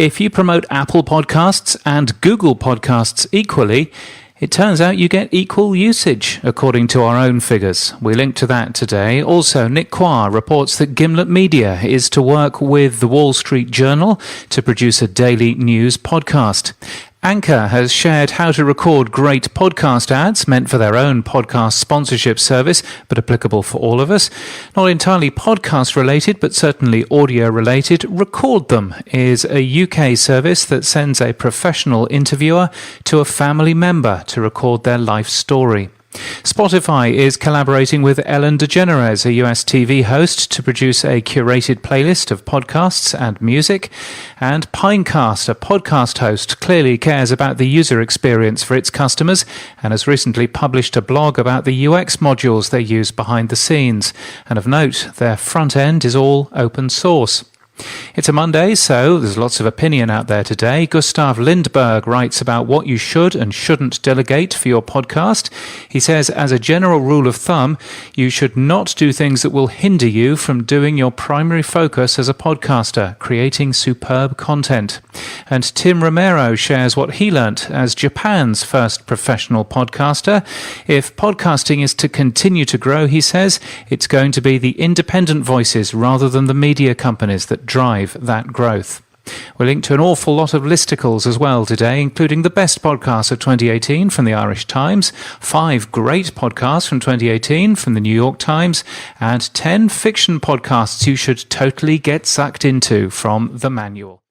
If you promote Apple Podcasts and Google Podcasts equally, it turns out you get equal usage, according to our own figures. We link to that today. Also, Nick Quah reports that Gimlet Media is to work with the Wall Street Journal to produce a daily news podcast. Anchor has shared how to record great podcast ads meant for their own podcast sponsorship service, but applicable for all of us. Not entirely podcast related, but certainly audio related. Record Them is a UK service that sends a professional interviewer to a family member to record their life story. Spotify is collaborating with Ellen DeGeneres, a US TV host, to produce a curated playlist of podcasts and music. And Pinecast, a podcast host, clearly cares about the user experience for its customers and has recently published a blog about the UX modules they use behind the scenes. And of note, their front end is all open source. It's a Monday, so there's lots of opinion out there today. Gustav Lindberg writes about what you should and shouldn't delegate for your podcast. He says, as a general rule of thumb, you should not do things that will hinder you from doing your primary focus as a podcaster, creating superb content. And Tim Romero shares what he learnt as Japan's first professional podcaster. If podcasting is to continue to grow, he says, it's going to be the independent voices rather than the media companies that drive that growth. We'll link to an awful lot of listicles as well today, including the best podcasts of 2018 from the Irish Times, 5 great podcasts from 2018 from the New York Times, and 10 fiction podcasts you should totally get sucked into from The Manual.